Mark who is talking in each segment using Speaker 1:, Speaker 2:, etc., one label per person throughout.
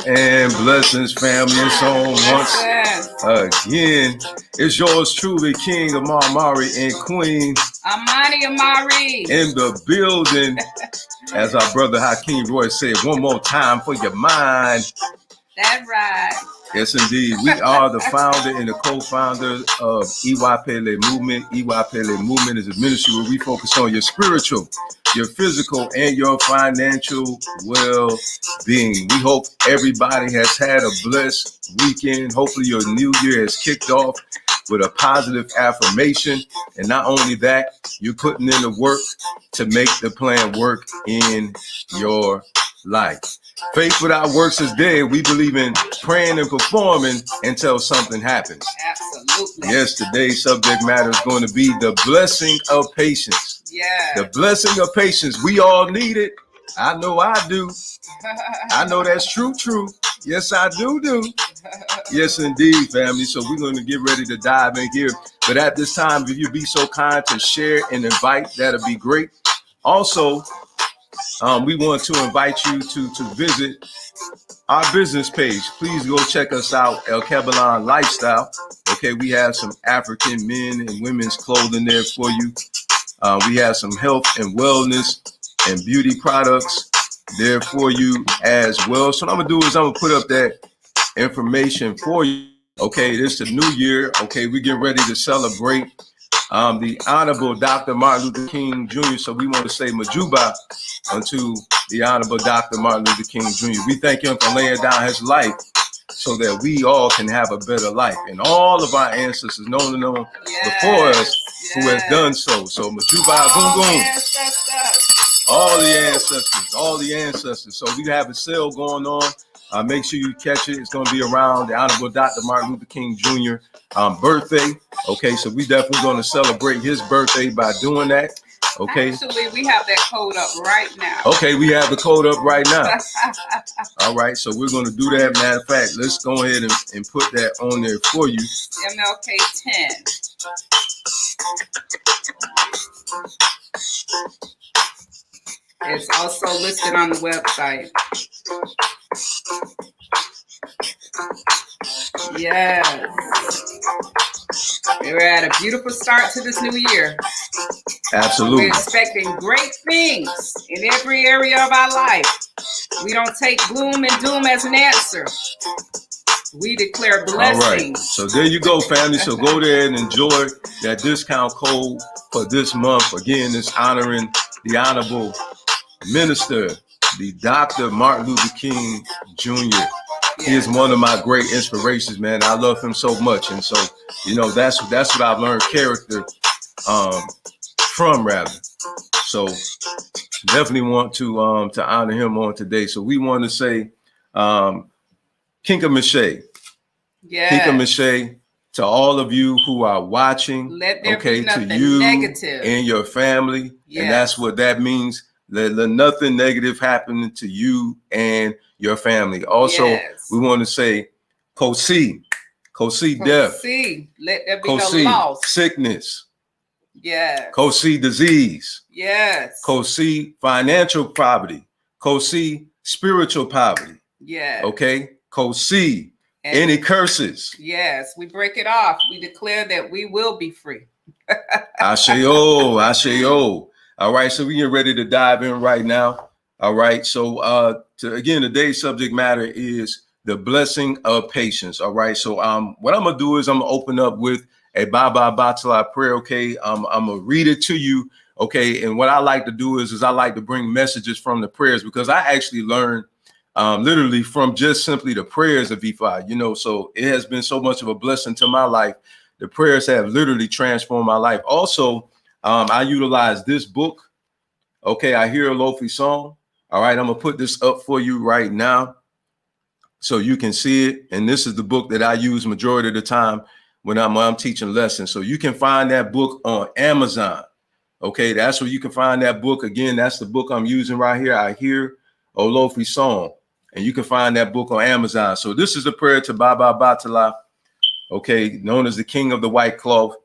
Speaker 1: and blessings, family, and so on once again. It's yours truly, King Amari and Queen
Speaker 2: Amari
Speaker 1: in the building. As our brother Hakeem Roy said, one more time for your mind.
Speaker 2: That's right.
Speaker 1: Yes, indeed. We are the founder and the co-founder of EY Pele Movement. EY Pele Movement is a ministry where we focus on your spiritual, your physical, and your financial well-being. We hope everybody has had a blessed weekend. Hopefully your new year has kicked off with a positive affirmation. And not only that, you're putting in the work to make the plan work in your life. Faith without works is dead. We believe in praying and performing until something happens.
Speaker 2: Absolutely.
Speaker 1: Yes, today's subject matter is going to be the blessing of patience.
Speaker 2: Yeah.
Speaker 1: The blessing of patience. We all need it. I know I do. I know that's true. Yes, I do. Yes, indeed, family. So we're going to get ready to dive in here. But at this time, if you'd be so kind to share and invite, that'd be great. Also, we want to invite you to visit our business page. Please go check us out, El Cabalon Lifestyle. Okay, we have some African men and women's clothing there for you. We have some health and wellness and beauty products there for you as well. So what I'm gonna do is I'm gonna put up that information for you. Okay, this is the new year. Okay, we get ready to celebrate the Honorable Dr. Martin Luther King Jr. So we want to say Majuba unto the Honorable Dr. Martin Luther King Jr. We thank him for laying down his life so that we all can have a better life. And all of our ancestors, known and known before us, who has done so. So Majuba, boom. All the ancestors. So we have a sale going on. Make sure you catch it. It's going to be around the Honorable Dr. Martin Luther King Jr. Birthday. Okay, so we definitely going to celebrate his birthday by doing that. Okay.
Speaker 2: Actually, we have that code up right now.
Speaker 1: Okay, we have the code up right now. All right, so we're going to do that. Matter of fact, let's go ahead and put that on there for you.
Speaker 2: MLK 10. It's also listed on the website. Yes. We're at a beautiful start to this new year.
Speaker 1: Absolutely.
Speaker 2: We're expecting great things in every area of our life. We don't take gloom and doom as an answer. We declare blessings.
Speaker 1: All right. So there you go, family. So go there and enjoy that discount code for this month. Again, it's honoring the Honorable Minister, the Dr. Martin Luther King Jr. He is one of my great inspirations, man. I love him so much. And so, you know, that's what I've learned character from, rather. So definitely want to honor him on today. So we want to say Kinka Mache.
Speaker 2: Yeah.
Speaker 1: Kinka Mache, to all of you who are watching.
Speaker 2: Let there be nothing
Speaker 1: to you
Speaker 2: negative
Speaker 1: and your family. Yes. And that's what that means. Let nothing negative happen to you and your family. Also, we want to say Kosi death.
Speaker 2: Let there be no loss.
Speaker 1: Sickness.
Speaker 2: Yes.
Speaker 1: Kosi disease.
Speaker 2: Yes.
Speaker 1: Kosi financial poverty. Kosi spiritual poverty.
Speaker 2: Yeah.
Speaker 1: Okay. Kosi any curses.
Speaker 2: Yes. We break it off. We declare that we will be free.
Speaker 1: Ashayo. All right. So we get ready to dive in right now. All right. So again, today's subject matter is the blessing of patience. All right. So what I'm gonna do is I'm gonna open up with a Baba Batala prayer. Okay. I'm gonna read it to you. Okay. And what I like to do is I like to bring messages from the prayers, because I actually learned literally from just simply the prayers of EFI, you know, so it has been so much of a blessing to my life. The prayers have literally transformed my life. Also, I utilize this book. Okay. I hear a Lofi song. All right. I'm gonna put this up for you right now so you can see it. And this is the book that I use majority of the time when I'm teaching lessons. So you can find that book on Amazon. Okay, that's where you can find that book. Again, that's the book I'm using right here. I hear Olofi song, and you can find that book on Amazon. So this is a prayer to Baba Batala, okay, known as the King of the White Cloth.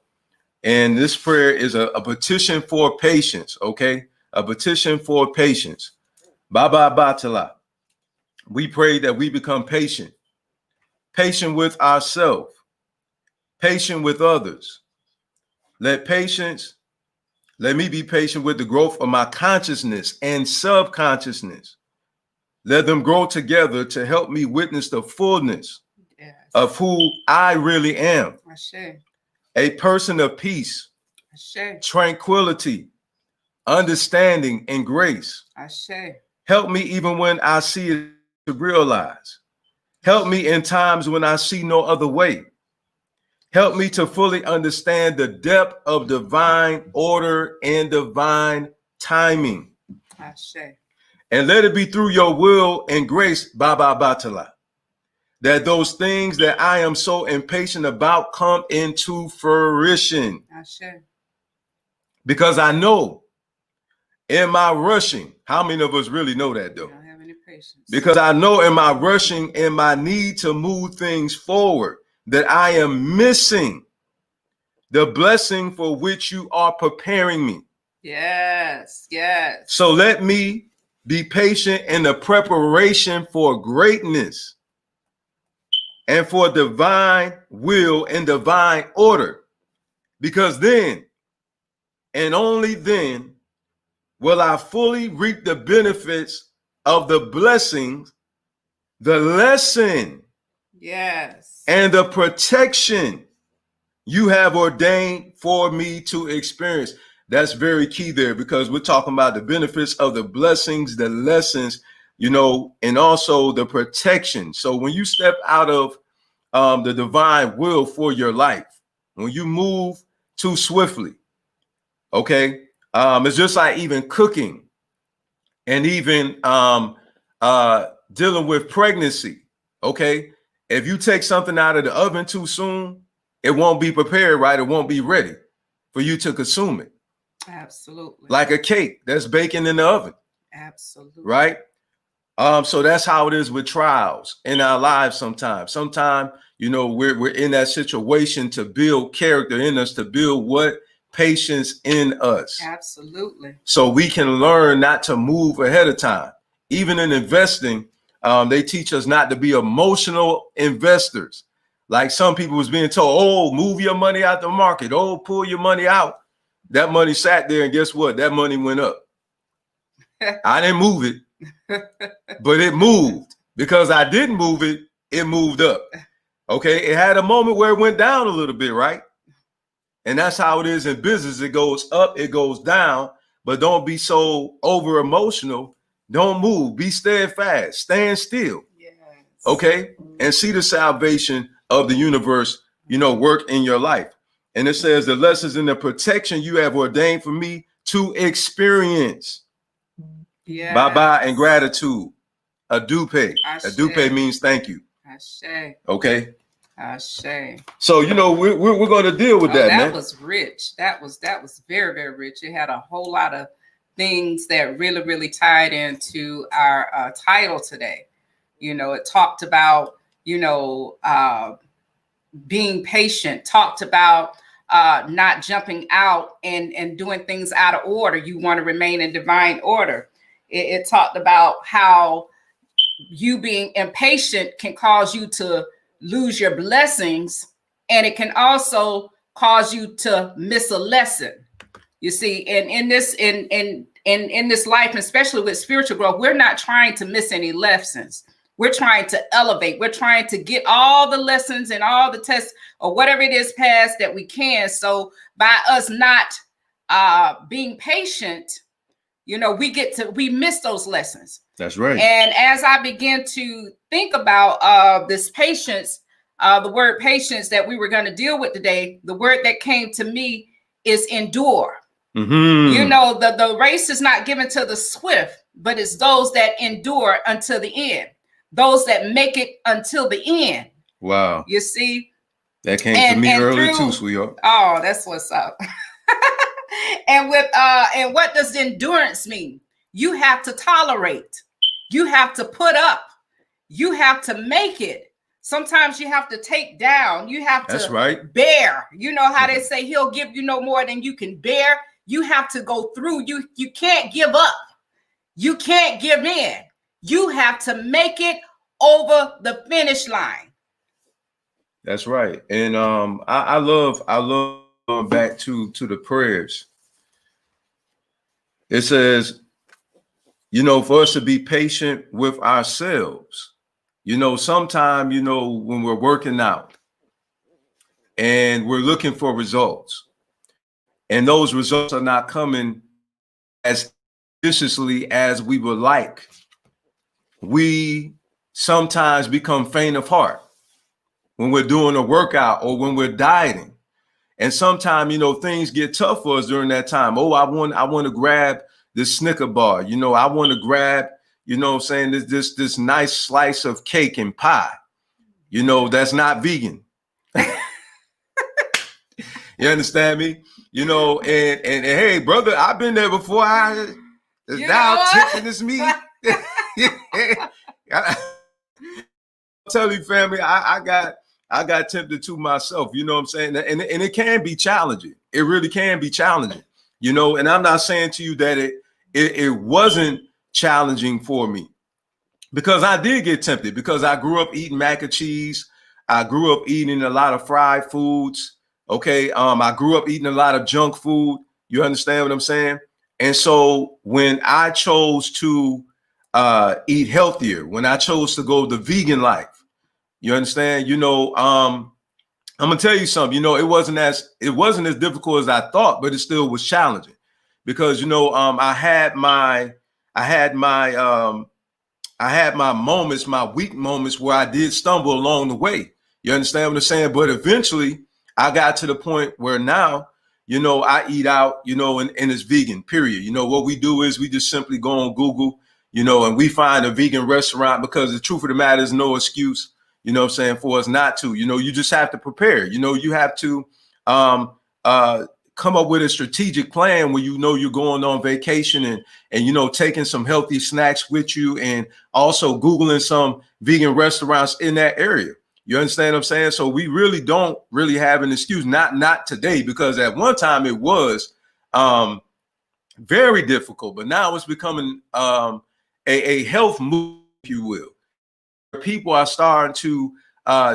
Speaker 1: And this prayer is a petition for patience, okay? A petition for patience. Baba Batala, we pray that we become patient, patient with ourselves, patient with others. Let me be patient with the growth of my consciousness and subconsciousness. Let them grow together to help me witness the fullness of who I really am. A person of peace, tranquility, understanding, and grace. Help me even when I see it to realize. Help me in times when I see no other way. Help me to fully understand the depth of divine order and divine timing. And let it be through your will and grace, Baba Batala, that those things that I am so impatient about come into fruition. Because I know in my rushing, how many of us really know that though?
Speaker 2: Don't have any patience.
Speaker 1: Because I know in my rushing and my need to move things forward, that I am missing the blessing for which you are preparing me.
Speaker 2: Yes.
Speaker 1: So let me be patient in the preparation for greatness and for divine will and divine order. Because then, and only then, will I fully reap the benefits of the blessings, the lesson, and the protection you have ordained for me to experience. That's very key there, because we're talking about the benefits of the blessings, the lessons, and also the protection. So when you step out of the divine will for your life, when you move too swiftly, okay, it's just like even cooking and even dealing with pregnancy. Okay, if you take something out of the oven too soon, it won't be prepared right. It won't be ready for you to consume it.
Speaker 2: Absolutely.
Speaker 1: Like a cake that's baking in the oven.
Speaker 2: Absolutely.
Speaker 1: Right. So that's how it is with trials in our lives. Sometimes, we're in that situation to build character in us, to build what? Patience in us.
Speaker 2: Absolutely.
Speaker 1: So we can learn not to move ahead of time. Even in investing, they teach us not to be emotional investors. Like some people was being told, oh, move your money out the market. Oh, pull your money out. That money sat there, and guess what? That money went up. I didn't move it, but it moved. Because I didn't move it, it moved up. Okay, it had a moment where it went down a little bit, right? And that's how it is in business. It goes up, it goes down, but don't be so over emotional. Don't move. Be steadfast. Stand still.
Speaker 2: Yes.
Speaker 1: Okay, and see the salvation of the universe, work in your life. And it says the lessons and the protection you have ordained for me to experience.
Speaker 2: Yes.
Speaker 1: Bye-bye and gratitude. Adupe. Adupe means thank you.
Speaker 2: Ashe.
Speaker 1: Okay.
Speaker 2: Ashe.
Speaker 1: So, we're going to deal with that, man.
Speaker 2: That was rich. That was very, very rich. It had a whole lot of things that really, really tied into our title today. It talked about, being patient, talked about not jumping out and doing things out of order. You want to remain in divine order. It talked about how you being impatient can cause you to lose your blessings, and it can also cause you to miss a lesson. You see, and in this life, and especially with spiritual growth, we're not trying to miss any lessons. We're trying to elevate. We're trying to get all the lessons and all the tests or whatever it is passed that we can. So by us not being patient, we miss those lessons.
Speaker 1: That's right.
Speaker 2: And as I begin to think about this patience, the word patience that we were going to deal with today, the word that came to me is endure.
Speaker 1: Mm-hmm.
Speaker 2: The race is not given to the swift, but it's those that endure until the end, those that make it until the end.
Speaker 1: Wow.
Speaker 2: You see?
Speaker 1: That came to me earlier too, sweetheart.
Speaker 2: Oh, that's what's up. And what does endurance mean? You have to tolerate. You have to put up. You have to make it. Sometimes you have to take down. You have to bear. You know how they say he'll give you no more than you can bear. You have to go through. You can't give up. You can't give in. You have to make it over the finish line.
Speaker 1: That's right. And I love going back to the prayers. It says, for us to be patient with ourselves. Sometime, when we're working out and we're looking for results, and those results are not coming as ambitiously as we would like, we sometimes become faint of heart when we're doing a workout or when we're dieting. And sometimes, things get tough for us during that time. Oh, I want to grab this Snicker bar. I want to grab, this nice slice of cake and pie. That's not vegan. You understand me? And hey, brother, I've been there before. It's now tempting as me. I'll tell you, family, I got tempted to myself, you know what I'm saying? And it can be challenging. It really can be challenging, and I'm not saying to you that it wasn't challenging for me, because I did get tempted, because I grew up eating mac and cheese. I grew up eating a lot of fried foods. Okay. I grew up eating a lot of junk food. You understand what I'm saying? And so when I chose to eat healthier, when I chose to go the vegan life, you understand? I'm gonna tell you something. It wasn't as difficult as I thought, but it still was challenging, because I had my moments, my weak moments, where I did stumble along the way. You understand what I'm saying? But eventually, I got to the point where now, I eat out, and it's vegan. Period. What we do is we just simply go on Google, and we find a vegan restaurant, because the truth of the matter is no excuse, for us not to. You just have to prepare. You have to come up with a strategic plan when you're going on vacation, and taking some healthy snacks with you, and also Googling some vegan restaurants in that area. You understand what I'm saying? So we really don't have an excuse. Not today, because at one time it was very difficult, but now it's becoming a health move, if you will. People are starting to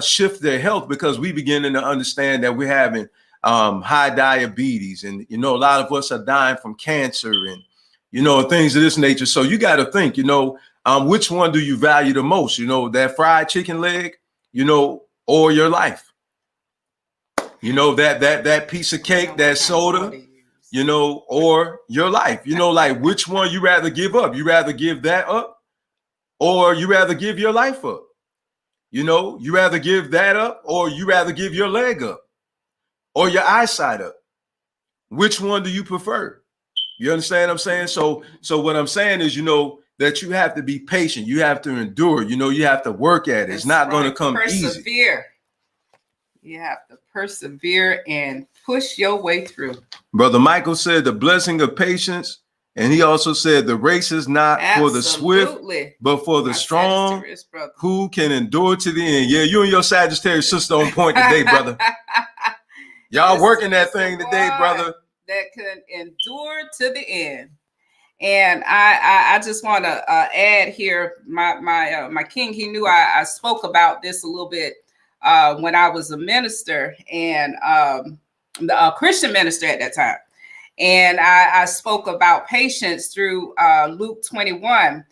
Speaker 1: shift their health, because we beginning to understand that we're having high diabetes, and a lot of us are dying from cancer, and things of this nature. So you got to think, which one do you value the most? That fried chicken leg, or your life? That piece of cake, that soda, or your life? Like, which one you rather give up? You rather give that up, or you rather give your life up? You rather give that up, or you rather give your leg up, or your eyesight up? Which one do you prefer? You understand what I'm saying? So what I'm saying is, that you have to be patient. You have to endure. You have to work at it. It's not going to come easy.
Speaker 2: Persevere. You have to persevere and push your way through.
Speaker 1: Brother Michael said the blessing of patience. And he also said the race is not for the swift, but for the strong, who can endure to the end. Yeah, you and your Sagittarius sister on point today, brother. Y'all working that thing today, brother.
Speaker 2: That can endure to the end. And I just want to add here, my king, he knew I spoke about this a little bit when I was a minister, and a Christian minister at that time. And I spoke about patience through Luke 21.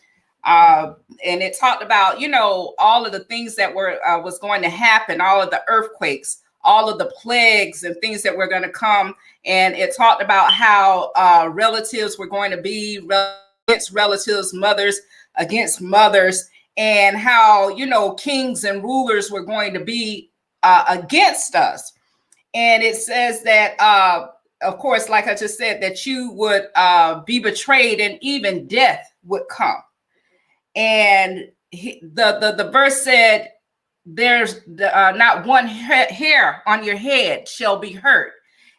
Speaker 2: And it talked about, all of the things that was going to happen, all of the earthquakes, all of the plagues and things that were going to come. And it talked about how relatives were going to be against relatives, mothers against mothers, and how, kings and rulers were going to be against us. And it says that, of course, like I just said, that you would be betrayed, and even death would come. And the verse said, there's not one hair on your head shall be hurt.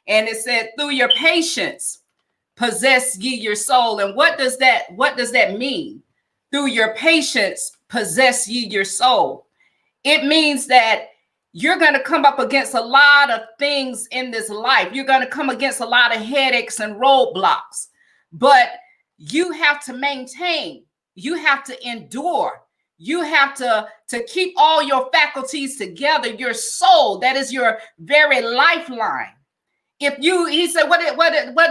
Speaker 2: And it said, through your patience, possess ye your soul. And what does that mean? Through your patience, possess ye your soul. It means that you're going to come up against a lot of things in this life. You're going to come against a lot of headaches and roadblocks, but you have to maintain You have to endure. You have to keep all your faculties together, your soul, that is your very lifeline. He said, what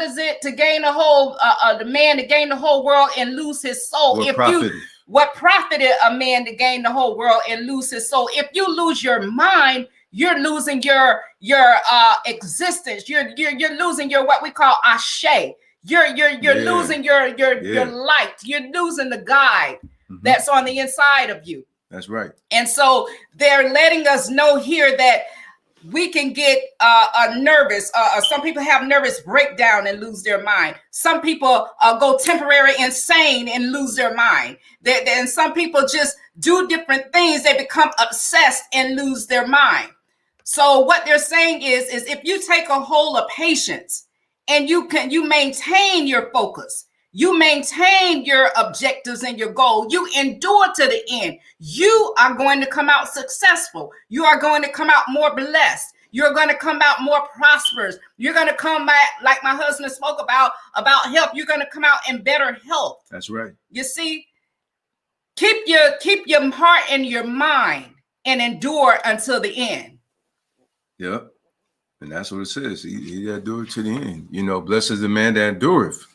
Speaker 2: is it to gain the whole, the man to gain the whole world and lose his soul? What profited a man to gain the whole world and lose his soul? If you lose your mind, you're losing your existence. You're losing your, what we call ashe. You're losing your light. You're losing the guide that's on the inside of you.
Speaker 1: That's right.
Speaker 2: And so they're letting us know here that we can get nervous. Some people have nervous breakdown and lose their mind. Some people go temporary insane and lose their mind. And some people just do different things. They become obsessed and lose their mind. So what they're saying is if you take a hold of patience and you maintain your focus, you maintain your objectives and your goal, you endure to the end, you are going to come out successful. You are going to come out more blessed. You're going to come out more prosperous. You're going to come back, like my husband spoke about health. You're going to come out in better health.
Speaker 1: That's right.
Speaker 2: You see, keep your heart and your mind and endure until the end.
Speaker 1: Yep. And that's what it says. He that endureth to the end. You know, blessed is the man that endureth.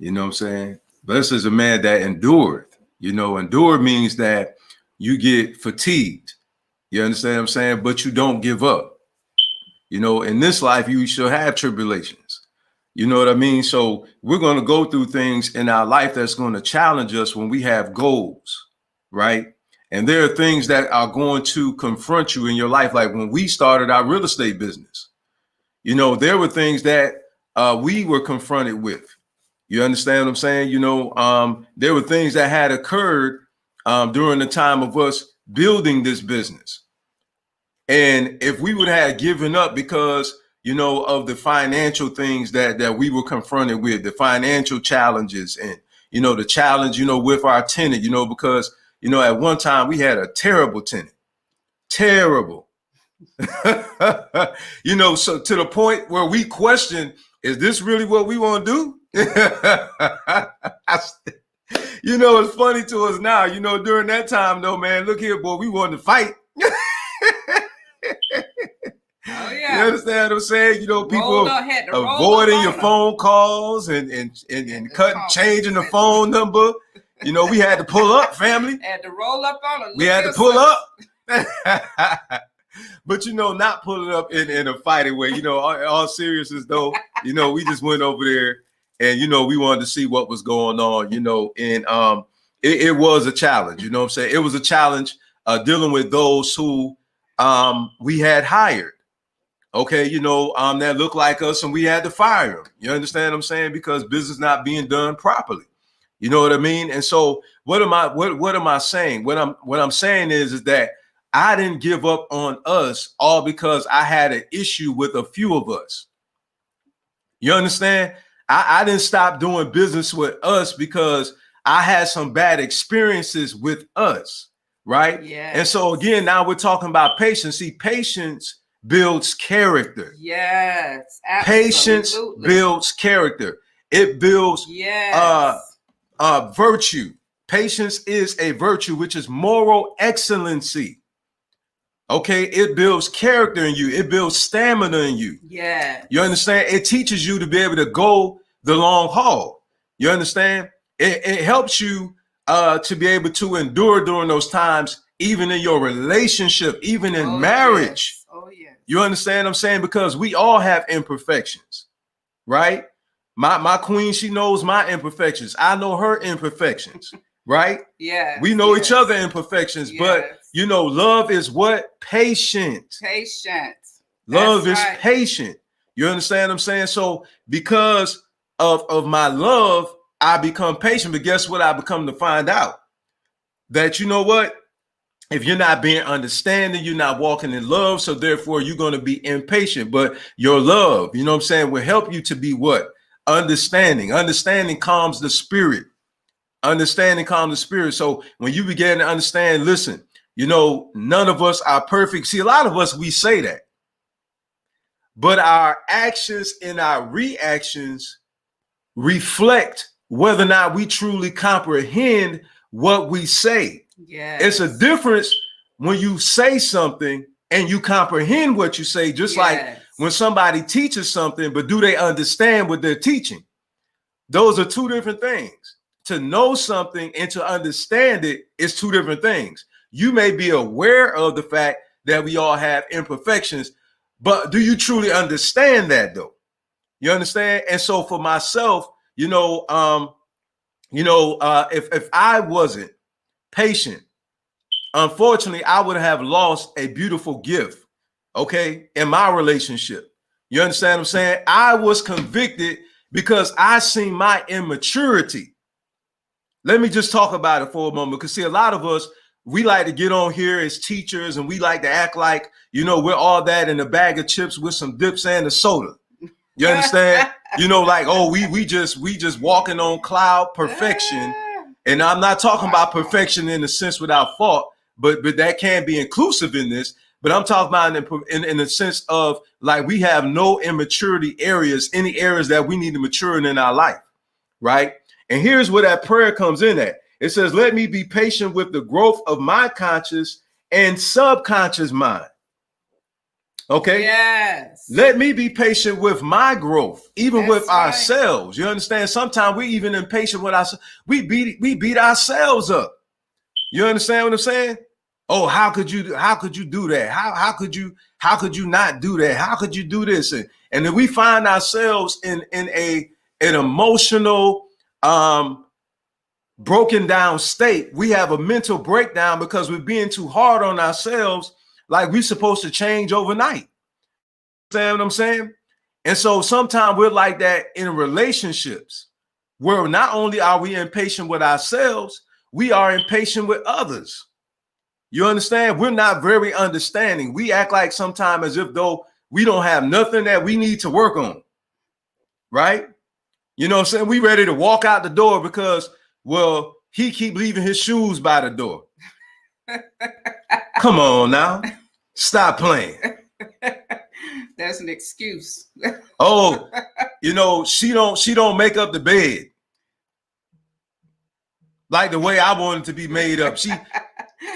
Speaker 1: You know what I'm saying? Blessed is the man that endureth. You know, endure means that you get fatigued. You understand what I'm saying? But you don't give up. You know, in this life, you shall have tribulations. You know what I mean? So we're going to go through things in our life that's going to challenge us when we have goals, right? And there are things that are going to confront you in your life. Like when we started our real estate business, you know, there were things that we were confronted with. You understand what I'm saying? You know, there were things that had occurred during the time of us building this business. And if we would have given up because, you know, of the financial things that we were confronted with, the financial challenges and, you know, the challenge, you know, with our tenant, you know, because, you know, at one time we had a terrible tenant, terrible, you know, so to the point where we questioned, is this really what we want to do? You know, it's funny to us now, you know, during that time though, man, look here, boy, we wanted to fight.
Speaker 2: Oh, yeah.
Speaker 1: You understand what I'm saying? You know, people avoiding your phone calls and changing the phone number. You know, we had to pull up, family.
Speaker 2: Had to roll up on them.
Speaker 1: We had to pull up. But, you know, not pulling up in a fighting way. You know, all seriousness, though, you know, we just went over there and, you know, we wanted to see what was going on, you know, and it was a challenge. You know what I'm saying? It was a challenge dealing with those who we had hired. Okay, you know, that looked like us and we had to fire them. You understand what I'm saying? Because business not being done properly. You know what I mean? And so what am I saying? What I'm saying is that I didn't give up on us all because I had an issue with a few of us. You understand? I didn't stop doing business with us because I had some bad experiences with us, right?
Speaker 2: Yeah.
Speaker 1: And so again, now we're talking about patience. See, patience builds character.
Speaker 2: Yes, absolutely.
Speaker 1: Patience builds character. It builds virtue. Patience is a virtue, which is moral excellency. Okay, it builds character in you. It builds stamina in you.
Speaker 2: Yeah.
Speaker 1: You understand? It teaches you to be able to go the long haul. You understand? It helps you to be able to endure during those times, even in your relationship, even in marriage.
Speaker 2: Yes. Oh, yeah.
Speaker 1: You understand what I'm saying? Because we all have imperfections, right? My queen, she knows my imperfections. I know her imperfections, right?
Speaker 2: Yeah.
Speaker 1: We know each other imperfections, but you know, love is what? Patient.
Speaker 2: Patient.
Speaker 1: Love is patient. You understand what I'm saying? So because of my love, I become patient. But guess what? I become to find out that, you know what? If you're not being understanding, you're not walking in love. So therefore, you're going to be impatient. But your love, you know what I'm saying, will help you to be what? Understanding. Understanding calms the spirit. Understanding calms the spirit. So when you begin to understand, listen, you know, none of us are perfect. See, a lot of us, we say that. But our actions and our reactions reflect whether or not we truly comprehend what we say.
Speaker 2: Yeah.
Speaker 1: It's a difference when you say something and you comprehend what you say, just like when somebody teaches something, but do they understand what they're teaching? Those are two different things. To know something and to understand it is two different things. You may be aware of the fact that we all have imperfections, but do you truly understand that though? You understand? And so for myself, if I wasn't patient, unfortunately, I would have lost a beautiful gift, okay, in my relationship. You understand what I'm saying? I was convicted because I seen my immaturity. Let me just talk about it for a moment, because see, a lot of us, we like to get on here as teachers and we like to act like, we're all that in a bag of chips with some dips and a soda. You understand? Like, oh, we just walking on cloud perfection. And I'm not talking about perfection in the sense without fault, but that can be inclusive in this. But I'm talking about in the sense of like we have no immaturity areas, any areas that we need to mature in our life, right? And here's where that prayer comes in at. It says, let me be patient with the growth of my conscious and subconscious mind. Okay.
Speaker 2: Yes.
Speaker 1: Let me be patient with my growth, even with ourselves. You understand? Sometimes we even impatient with ourselves. We beat ourselves up. You understand what I'm saying? Oh, how could you do that? How could you not do that? How could you do this? And then we find ourselves in an emotional, broken down state. We have a mental breakdown because we're being too hard on ourselves, like we're supposed to change overnight. Understand what I'm saying? And so sometimes we're like that in relationships, where not only are we impatient with ourselves, we are impatient with others. You understand? We're not very understanding. We act like sometimes as if though we don't have nothing that we need to work on. Right? You know what I'm saying? We ready to walk out the door because, well, he keep leaving his shoes by the door. Come on now. Stop playing.
Speaker 2: That's an excuse.
Speaker 1: Oh, she don't make up the bed like the way I want it to be made up.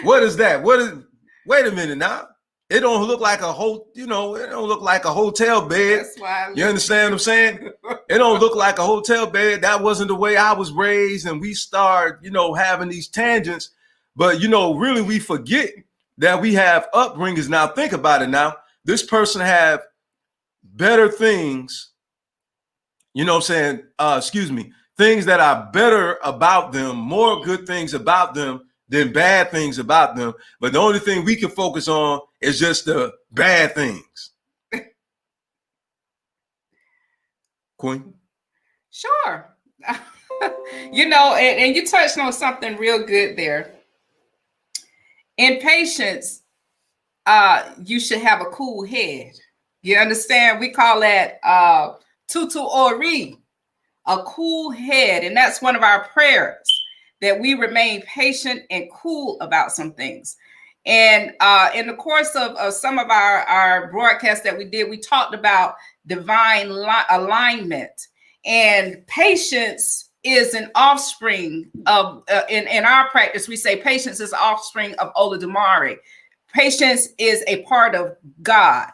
Speaker 1: What is that? Wait a minute now. It don't look like a it don't look like a hotel bed.
Speaker 2: That's why
Speaker 1: you understand what I'm saying? It don't look like a hotel bed. That wasn't the way I was raised. And we start, having these tangents. But, really we forget that we have upbringings. Now think about it now. This person have better things, things that are better about them, more good things about them than bad things about them. But the only thing we can focus on is just the bad things. Queen?
Speaker 2: Sure. And you touched on something real good there. In patience, you should have a cool head. You understand? We call that tutu ori, a cool head. And that's one of our prayers, that we remain patient and cool about some things. And in the course of some of our broadcasts that we did, we talked about divine alignment. And patience is an offspring of, in our practice, we say patience is offspring of Olodumare. Patience is a part of God.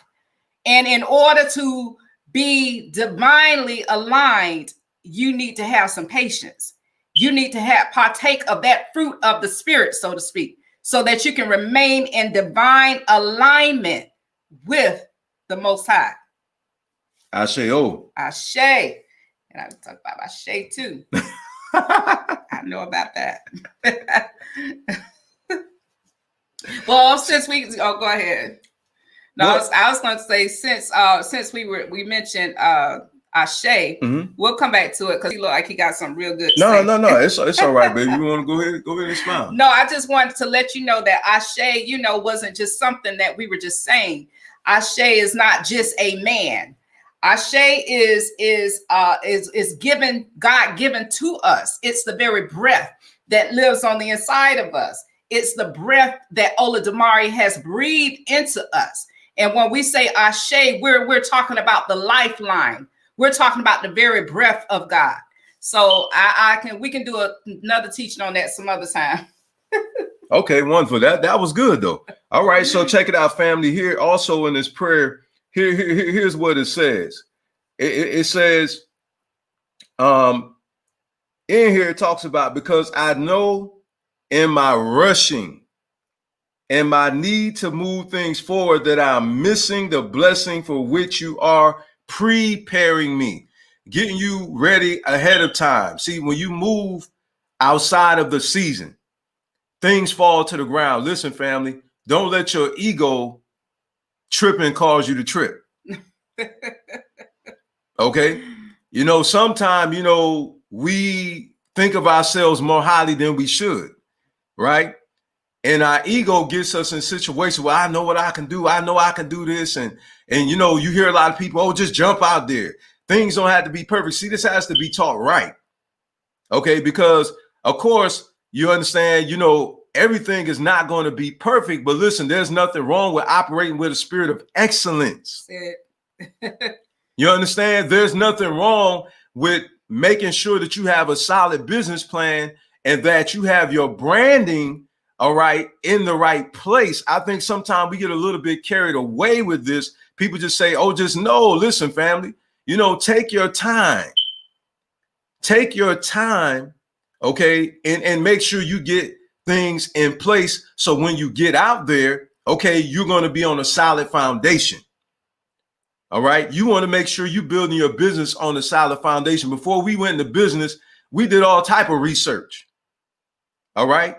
Speaker 2: And in order to be divinely aligned, you need to have some patience. You need to partake of that fruit of the spirit, so to speak, so that you can remain in divine alignment with the Most High.
Speaker 1: Ashe, oh.
Speaker 2: Ashe. And I talk about Ashe too. I know about that. Well, go ahead. No, I was going to say since we mentioned Ashe, we'll come back to it because he looked like he got some real good.
Speaker 1: No, it's all right, baby. You want to go ahead and smile?
Speaker 2: No, I just wanted to let you know that Ashe, wasn't just something that we were just saying. Ashe is not just a man. Ashe is given, God given to us. It's the very breath that lives on the inside of us. It's the breath that Olodumare has breathed into us. And when we say Ashe, we're talking about the lifeline. We're talking about the very breath of God. So we can do another teaching on that some other time.
Speaker 1: Okay, wonderful. That was good though. All right, so check it out, family. Here also in this prayer, here's what it says. It says, in here it talks about, because I know in my rushing and my need to move things forward that I'm missing the blessing for which you are preparing me, getting you ready ahead of time. See, when you move outside of the season, things fall to the ground. Listen, family, don't let your ego trip and cause you to trip. Okay? You know, sometimes, you know, we think of ourselves more highly than we should, right? And our ego gets us in situations where I know what I can do. I know I can do this. And you know, you hear a lot of people, oh, just jump out there. Things don't have to be perfect. See, this has to be taught right. Okay, because of course, you understand, you know, everything is not going to be perfect. But listen, there's nothing wrong with operating with a spirit of excellence. You understand? There's nothing wrong with making sure that you have a solid business plan and that you have your branding, all right, in the right place. I think sometimes we get a little bit carried away with this. People just say, oh, just no, listen, family, you know, take your time. Take your time, okay, and make sure you get things in place. So when you get out there, okay, you're going to be on a solid foundation. All right. You want to make sure you're building your business on a solid foundation. Before we went into business, we did all type of research. All right.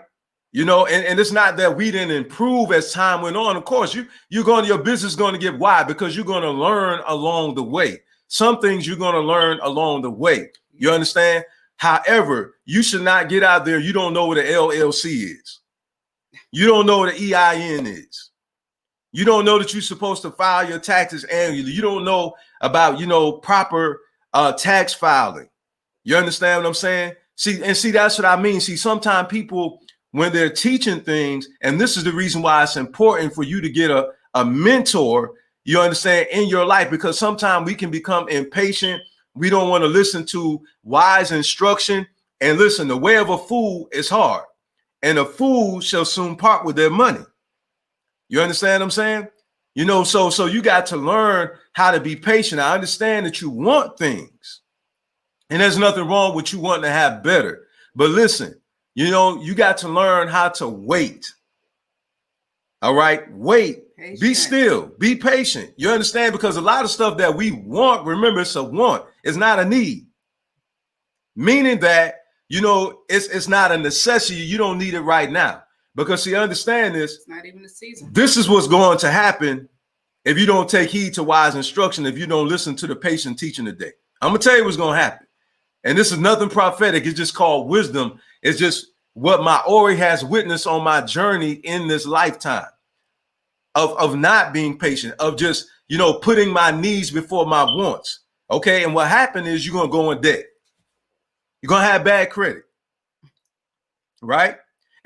Speaker 1: You know, and it's not that we didn't improve as time went on. Of course, your business is going to get wide because you're going to learn along the way. Some things you're going to learn along the way. You understand? However, you should not get out there. You don't know what an LLC is. You don't know what an EIN is. You don't know that you're supposed to file your taxes annually. You don't know about, you know, proper tax filing. You understand what I'm saying? See, that's what I mean. See, sometimes people, when they're teaching things, and this is the reason why it's important for you to get a mentor, you understand, in your life, because sometimes we can become impatient. We don't want to listen to wise instruction. And listen, the way of a fool is hard, and a fool shall soon part with their money. You understand what I'm saying? You know, so you got to learn how to be patient. I understand that you want things, and there's nothing wrong with you wanting to have better. But listen, you know, you got to learn how to wait. All right, wait, patient. Be still, be patient. You understand? Because a lot of stuff that we want, remember, it's a want, it's not a need. Meaning that, you know, it's not a necessity. You don't need it right now. Because see, understand this. It's not even the season. This is what's going to happen if you don't take heed to wise instruction, if you don't listen to the patient teaching today. I'm going to tell you what's going to happen. And this is nothing prophetic. It's just called wisdom. It's just what my Ori has witnessed on my journey in this lifetime of not being patient, of just, you know, putting my needs before my wants. Okay. And what happened is you're going to go in debt. You're going to have bad credit. Right.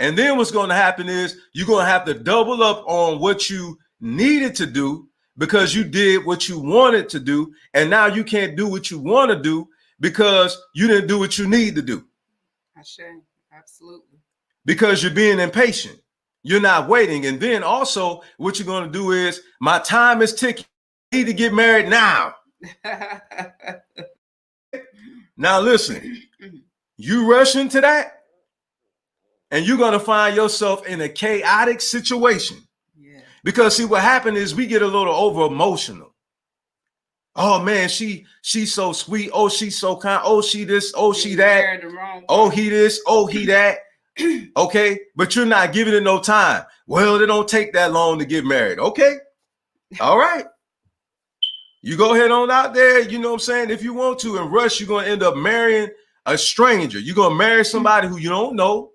Speaker 1: And then what's going to happen is you're going to have to double up on what you needed to do because you did what you wanted to do. And now you can't do what you want to do because you didn't do what you need to do.
Speaker 2: I should. Absolutely.
Speaker 1: Because you're being impatient. You're not waiting. And then also what you're going to do is my time is ticking. I need to get married now. Now, listen, you rush into that. And you're going to find yourself in a chaotic situation. Yeah. Because see, what happened is we get a little over emotional. Oh man, she's so sweet. Oh, she's so kind. Oh, she this. Oh, she that. Oh, he this. Oh, he that. Okay. But you're not giving it no time. Well, it don't take that long to get married. Okay. All right. You go ahead on out there. You know what I'm saying? If you want to and rush, you're going to end up marrying a stranger. You're going to marry somebody who you don't know.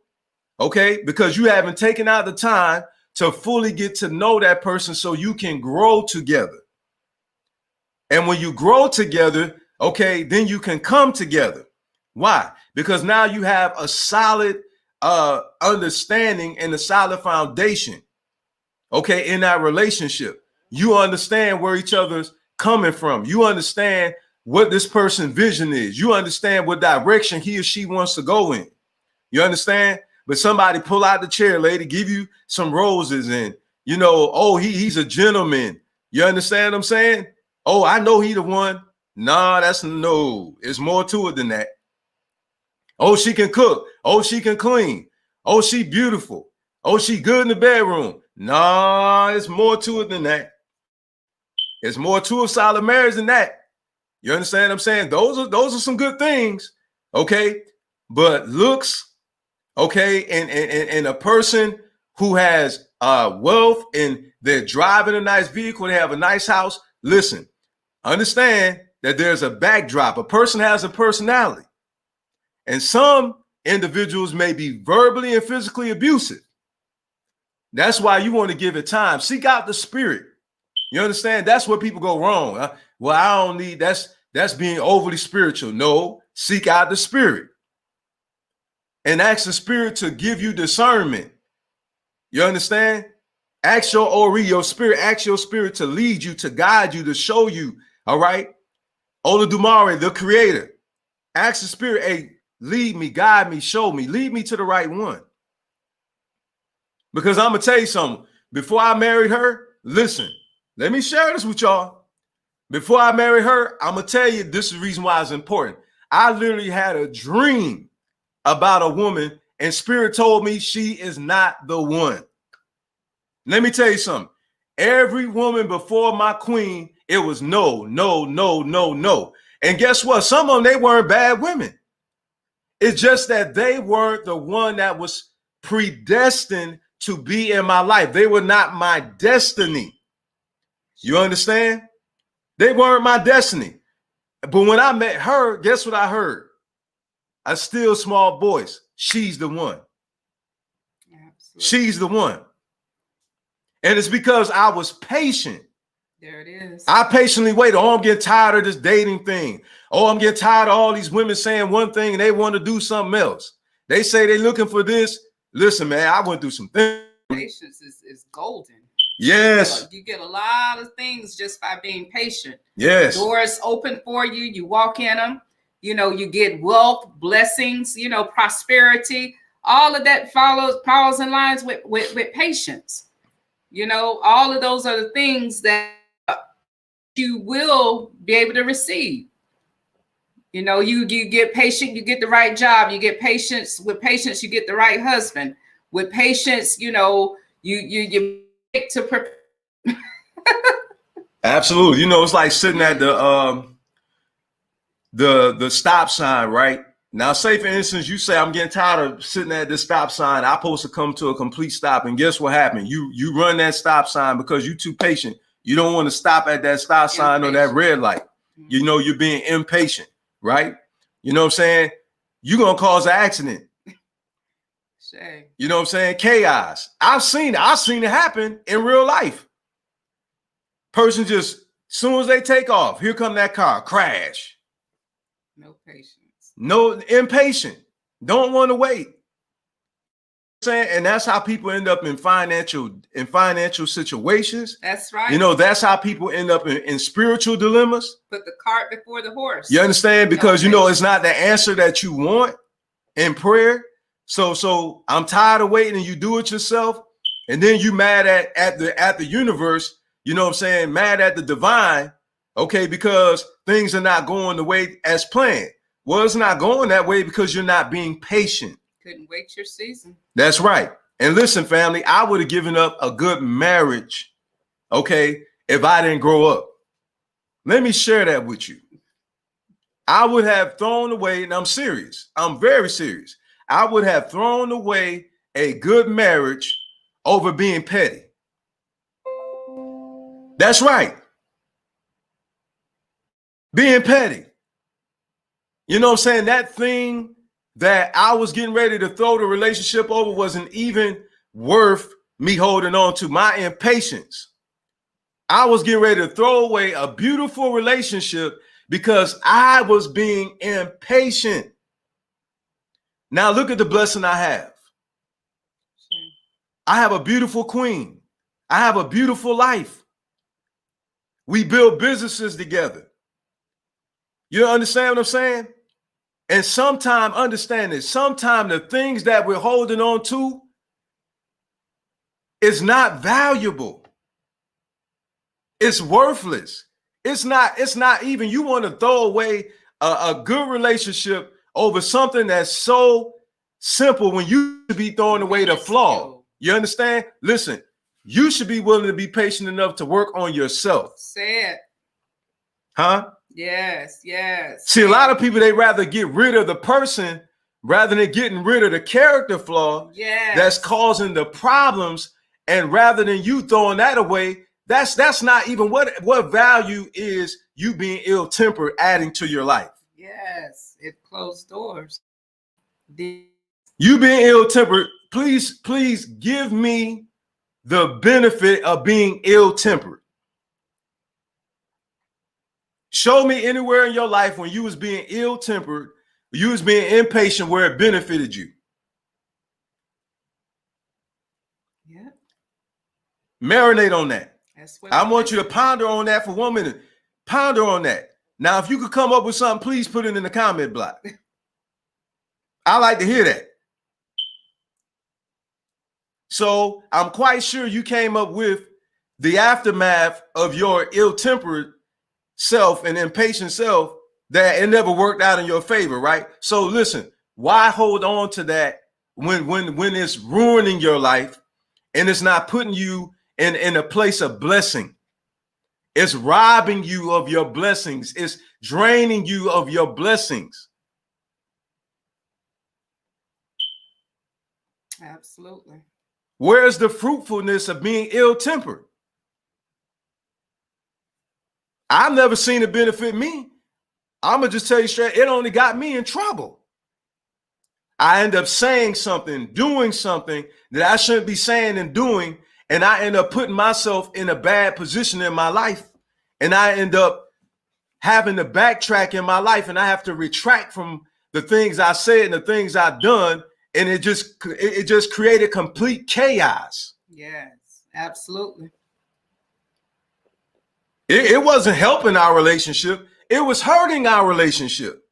Speaker 1: Okay, because you haven't taken out the time to fully get to know that person so you can grow together. And when you grow together, okay, then you can come together. Why? Because now you have a solid understanding and a solid foundation, okay, in that relationship. You understand where each other's coming from. You understand what this person's vision is. You understand what direction he or she wants to go in. You understand? But somebody pull out the chair, lady, give you some roses and, you know, oh, he's a gentleman. You understand what I'm saying? Oh, I know he the one. Nah, that's no. It's more to it than that. Oh, she can cook. Oh, she can clean. Oh, she beautiful. Oh, she good in the bedroom. Nah, it's more to it than that. It's more to a solid marriage than that. You understand what I'm saying? Those are some good things. Okay. But looks, okay, and a person who has wealth and they're driving a nice vehicle, they have a nice house. Listen, understand that there's a backdrop. A person has a personality. And some individuals may be verbally and physically abusive. That's why you want to give it time. Seek out the spirit. You understand? That's where people go wrong. Well, I don't need that's being overly spiritual. No, seek out the spirit. And ask the spirit to give you discernment. You understand? Ask your Ori, your spirit, ask your spirit to lead you, to guide you, to show you. All right. Olodumare, the creator. Ask the spirit, hey, lead me, guide me, show me, lead me to the right one. Because I'm going to tell you something. Before I married her, listen, let me share this with y'all. Before I married her, I'm going to tell you this is the reason why it's important. I literally had a dream about a woman and spirit told me she is not the one. Let me tell you something. Every woman before my queen, it was no, no, no, no, no. And guess what? Some of them, they weren't bad women. It's just that they weren't the one that was predestined to be in my life. They were not my destiny. You understand? They weren't my destiny. But when I met her, guess what I heard? A still small voice. She's the one. Absolutely. She's the one. And it's because I was patient.
Speaker 2: There it is.
Speaker 1: I patiently waited. Oh, I'm getting tired of this dating thing. Oh, I'm getting tired of all these women saying one thing and they want to do something else. They say they're looking for this. Listen, man, I went through some things.
Speaker 2: Patience is golden.
Speaker 1: Yes.
Speaker 2: You get a lot of things just by being patient.
Speaker 1: Yes.
Speaker 2: Doors open for you. You walk in them. You know, you get wealth, blessings, you know, prosperity. All of that falls in lines with patience. You know, all of those are the things that you will be able to receive. You know, you get patient, you get the right job, you get patience. With patience, you get the right husband. With patience, you know, you make to prepare.
Speaker 1: Absolutely. You know, it's like sitting at the stop sign, right? Now, say for instance, you say, I'm getting tired of sitting at this stop sign. I'm supposed to come to a complete stop. And guess what happened? You run that stop sign because you're too patient. You don't want to stop at that stop sign or that red light. You know, you're being impatient, right? You know what I'm saying? You're going to cause an accident.
Speaker 2: Shay.
Speaker 1: You know what I'm saying? Chaos. I've seen it happen in real life. Person just, as soon as they take off, here come that car, crash.
Speaker 2: No patience.
Speaker 1: No, impatient. Don't want to wait. And that's how people end up in financial situations.
Speaker 2: That's right.
Speaker 1: You know, that's how people end up in spiritual dilemmas.
Speaker 2: Put the cart before the horse.
Speaker 1: You understand? Because you know it's not the answer that you want in prayer. So I'm tired of waiting, and you do it yourself, and then you mad at the universe. You know what I'm saying? Mad at the divine. Okay, because things are not going the way as planned. Well, it's not going that way because you're not being patient.
Speaker 2: Couldn't wait your season.
Speaker 1: That's right. And listen, family, I would have given up a good marriage, okay, if I didn't grow up. Let me share that with you. I would have thrown away, and I'm serious. I'm very serious. I would have thrown away a good marriage over being petty. That's right. Being petty. You know what I'm saying? That thing that I was getting ready to throw the relationship over wasn't even worth me holding on to. My impatience. I was getting ready to throw away a beautiful relationship because I was being impatient. Now look at the blessing I have. I have a beautiful queen. I have a beautiful life. We build businesses together. You understand what I'm saying? And sometimes, understand this, sometimes the things that we're holding on to is not valuable. It's worthless. It's not even, you want to throw away a good relationship over something that's so simple when you should be throwing away the flaw. You understand? Listen, you should be willing to be patient enough to work on yourself.
Speaker 2: Say it.
Speaker 1: Huh?
Speaker 2: Yes, yes.
Speaker 1: See, a lot of people, they rather get rid of the person rather than getting rid of the character flaw that's causing the problems. And rather than you throwing that away, that's not even what value is you being ill-tempered adding to your life.
Speaker 2: Yes, it closed doors.
Speaker 1: You being ill-tempered, please give me the benefit of being ill-tempered. Show me anywhere in your life when you was being ill-tempered, you was being impatient where it benefited you.
Speaker 2: Yeah.
Speaker 1: Marinate on that.
Speaker 2: That's what
Speaker 1: I want you to ponder on that for 1 minute. Ponder on that. Now, if you could come up with something, please put it in the comment block. I like to hear that. So I'm quite sure you came up with the aftermath of your ill-tempered self and impatient self, that it never worked out in your favor, right? So listen, why hold on to that when it's ruining your life and it's not putting you in a place of blessing? It's robbing you of your blessings. It's draining you of your blessings.
Speaker 2: Absolutely.
Speaker 1: Where's the fruitfulness of being ill-tempered? I've never seen it benefit me. I'm going to just tell you straight, it only got me in trouble. I end up saying something, doing something that I shouldn't be saying and doing, and I end up putting myself in a bad position in my life, and I end up having to backtrack in my life, and I have to retract from the things I said and the things I've done, and it just created complete chaos.
Speaker 2: Yes, absolutely.
Speaker 1: It wasn't helping our relationship. It was hurting our relationship.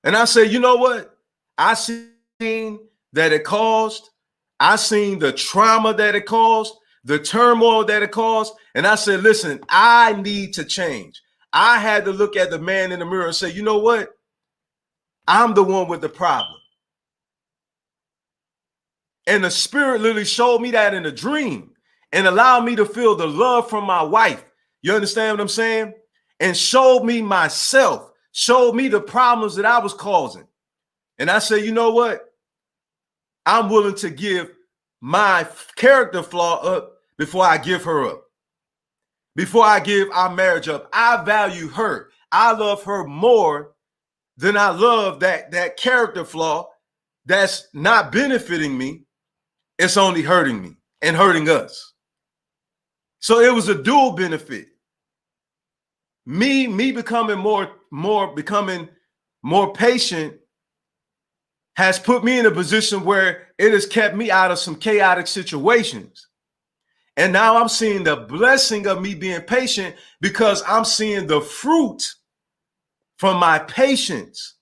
Speaker 1: And I said, you know what? I seen that it caused. I seen the trauma that it caused, the turmoil that it caused. And I said, listen, I need to change. I had to look at the man in the mirror and say, you know what? I'm the one with the problem. And the spirit literally showed me that in a dream and allowed me to feel the love from my wife. You understand what I'm saying? And showed me myself, showed me the problems that I was causing. And I said, you know what? I'm willing to give my character flaw up before I give her up. Before I give our marriage up. I value her. I love her more than I love that character flaw that's not benefiting me. It's only hurting me and hurting us. So it was a dual benefit. Me becoming more patient has put me in a position where it has kept me out of some chaotic situations. And now I'm seeing the blessing of me being patient because I'm seeing the fruit from my patience.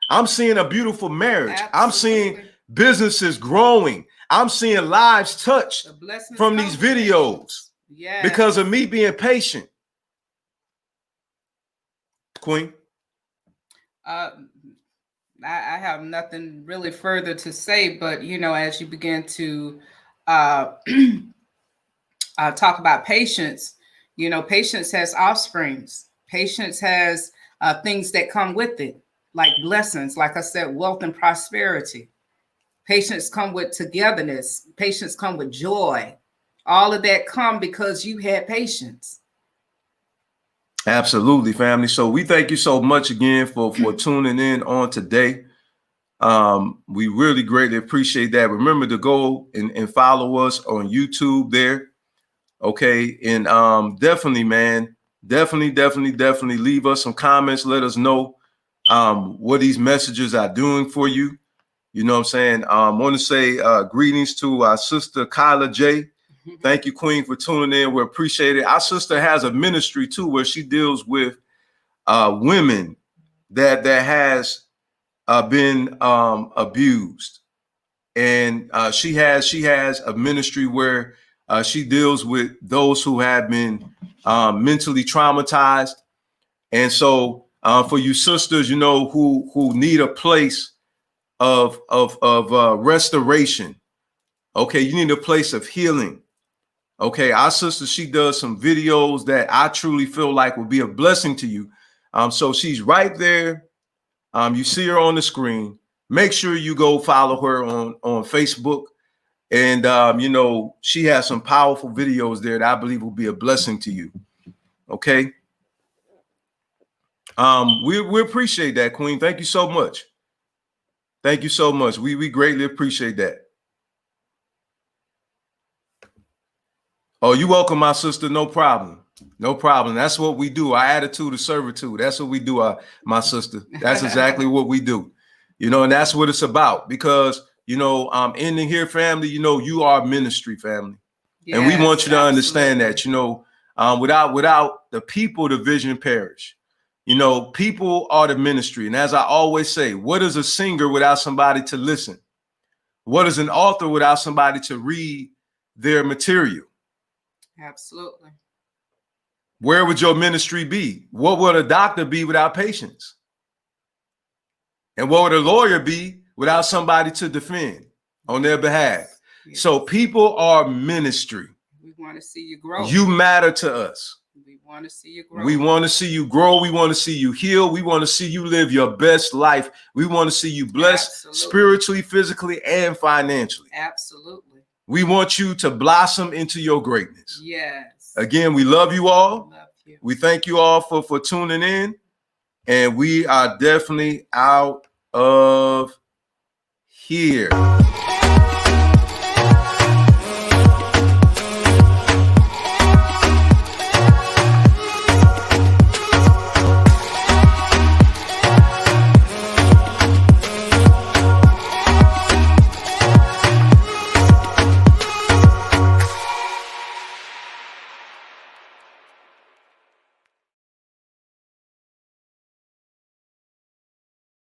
Speaker 1: I'm seeing a beautiful marriage. Absolutely. I'm seeing businesses growing. I'm seeing lives touched from these videos because of me being patient. Queen?
Speaker 2: I have nothing really further to say, but, you know, as you begin to talk about patience, you know, patience has offsprings. Patience has things that come with it, like blessings, like I said, wealth and prosperity. Patience come with togetherness. Patience come with joy. All of that come because you had patience.
Speaker 1: Absolutely, family. So we thank you so much again for tuning in on today. We really greatly appreciate that. Remember to go and follow us on YouTube there. Okay. And definitely, man, definitely leave us some comments. Let us know what these messages are doing for you. You know what I'm saying? I want to say greetings to our sister Kyla J. Thank you, Queen, for tuning in. We appreciate it. Our sister has a ministry too where she deals with women that has been abused, and she has a ministry where she deals with those who have been mentally traumatized. And so for you sisters, you know, who need a place of restoration, okay, you need a place of healing. Okay, our sister, she does some videos that I truly feel like will be a blessing to you. So she's right there. You see her on the screen. Make sure you go follow her on Facebook. And you know, she has some powerful videos there that I believe will be a blessing to you. Okay. We appreciate that, Queen. Thank you so much. Thank you so much. We greatly appreciate that. Oh, you welcome, my sister. No problem. No problem. That's what we do. Our attitude is servitude. That's what we do, my sister. That's exactly what we do. You know, and that's what it's about. Because, you know, ending here, family, you know, you are ministry, family. Yes, and we want you to understand that, you know, without the people, the vision perish. You know, people are the ministry. And as I always say, what is a singer without somebody to listen? What is an author without somebody to read their material?
Speaker 2: Absolutely.
Speaker 1: Where would your ministry be? What would a doctor be without patients? And what would a lawyer be without somebody to defend on their behalf? Yes. So people are ministry.
Speaker 2: We want to see you grow.
Speaker 1: You matter to us.
Speaker 2: We want to see you grow.
Speaker 1: We want to see you grow. We want to see you heal. We want to see you live your best life. We want to see you blessed. Absolutely. Spiritually, physically, and financially.
Speaker 2: Absolutely.
Speaker 1: We want you to blossom into your greatness.
Speaker 2: Yes.
Speaker 1: Again, we love you all.
Speaker 2: Love you.
Speaker 1: We thank you all for tuning in. And we are definitely out of here.